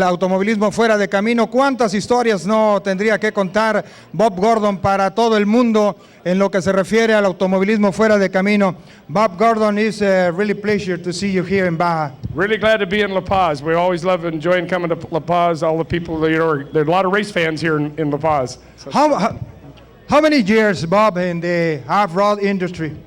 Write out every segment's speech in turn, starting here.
El automovilismo fuera de camino. ¿Cuántas historias no tendría que contar Bob Gordon para todo el mundo en lo que se refiere al automovilismo fuera de camino? Bob Gordon, it's a really pleasure to see you here in Baja. Really glad to be in La Paz. We always love enjoying coming to La Paz. All the people, there are a lot of race fans here in La Paz. So. How many years, Bob, in the off-road industry?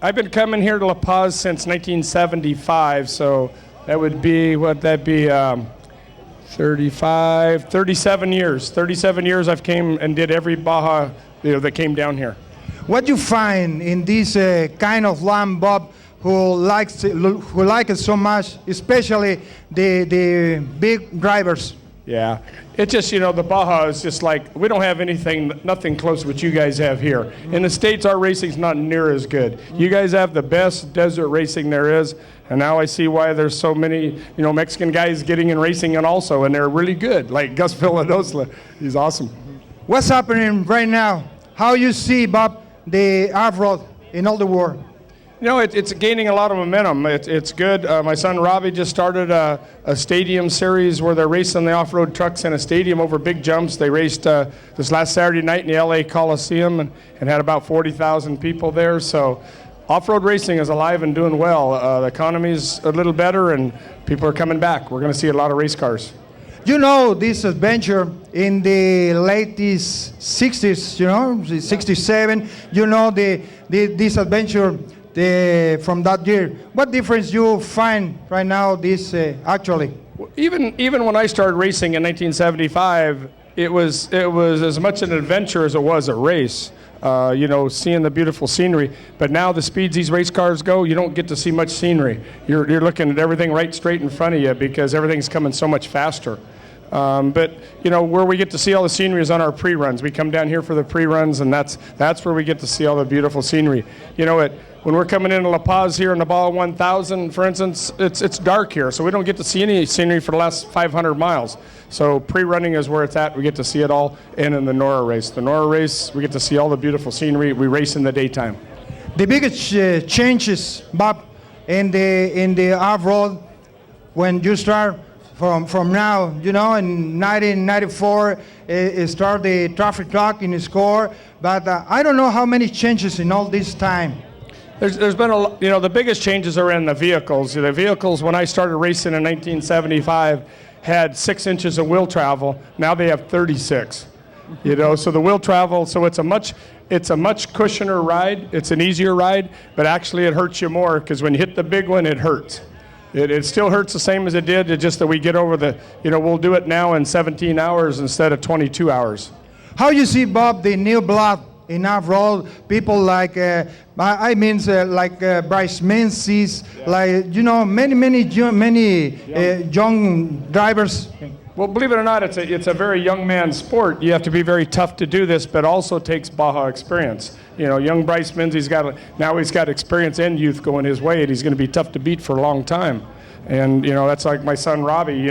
I've been coming here to La Paz since 1975, so that would be, 37 years. 37 years I've came and did every Baja that came down here. What do you find in this kind of land, Bob, who like it so much, especially the big drivers? Yeah, it's just, the Baja is just like, we don't have nothing close to what you guys have here. In the States, our racing's not near as good. You guys have the best desert racing there is, and now I see why there's so many, Mexican guys getting in racing and they're really good, like Gus Villadosa. He's awesome. What's happening right now? How you see, Bob, the off-road in all the world? It's gaining a lot of momentum. It's good. My son Robbie just started a stadium series where they're racing the off-road trucks in a stadium over big jumps. They raced this last Saturday night in the LA Coliseum and had about 40,000 people there. So off-road racing is alive and doing well. The economy's a little better and people are coming back. We're going to see a lot of race cars. This adventure in the late 60s, 67, this adventure from that year. What difference you find right now this actually? Even when I started racing in 1975, it was as much an adventure as it was a race. Seeing the beautiful scenery. But now the speeds these race cars go, you don't get to see much scenery. You're looking at everything right straight in front of you because everything's coming so much faster. But where we get to see all the scenery is on our pre-runs. We come down here for the pre-runs, and that's where we get to see all the beautiful scenery. When we're coming into La Paz here in the Baja 1000, for instance, it's dark here, so we don't get to see any scenery for the last 500 miles. So pre-running is where it's at. We get to see it all, and in the Norra race. The Norra race, we get to see all the beautiful scenery. We race in the daytime. The biggest changes, Bob, in the off-road when you start from now, in 1994, start the traffic clock in the score, but I don't know how many changes in all this time. There's been the biggest changes are in the vehicles. The vehicles, when I started racing in 1975, had 6 inches of wheel travel. Now they have 36. So the wheel travel, so it's a much cushioner ride. It's an easier ride, but actually it hurts you more because when you hit the big one, it hurts. It still hurts the same as it did. It's just that we get over we'll do it now in 17 hours instead of 22 hours. How you see, Bob, the new blood in off-road, people like, Bryce Menzies, yeah. Many young drivers. Well, believe it or not, it's a very young man's sport. You have to be very tough to do this, but also takes Baja experience. Young Bryce Menzies now he's got experience and youth going his way, and he's going to be tough to beat for a long time. And that's like my son Robbie.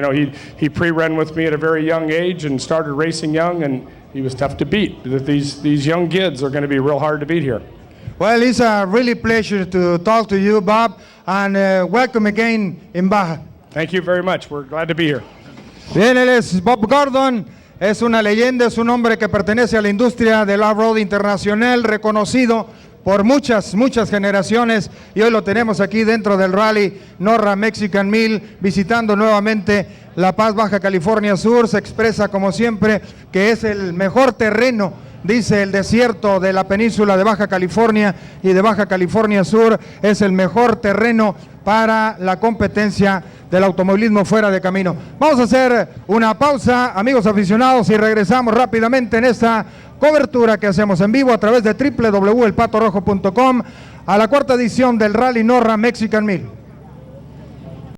He pre-ran with me at a very young age and started racing young, and he was tough to beat. These young kids are going to be real hard to beat here. Well, it's a really pleasure to talk to you, Bob, and welcome again in Baja. Thank you very much. We're glad to be here. Bien, él es Bob Gordon, es una leyenda, es un hombre que pertenece a la industria del off-road internacional, reconocido por muchas generaciones, y hoy lo tenemos aquí dentro del rally Norra Mexican 1000, visitando nuevamente La Paz, Baja California Sur. Se expresa como siempre que es el mejor terreno, dice el desierto de la península de Baja California y de Baja California Sur, es el mejor terreno para la competencia del automovilismo fuera de camino. Vamos a hacer una pausa, amigos aficionados, y regresamos rápidamente en esta cobertura que hacemos en vivo a través de www.elpatorojo.com a la 4ª edición del Rally Norra Mexican 1000.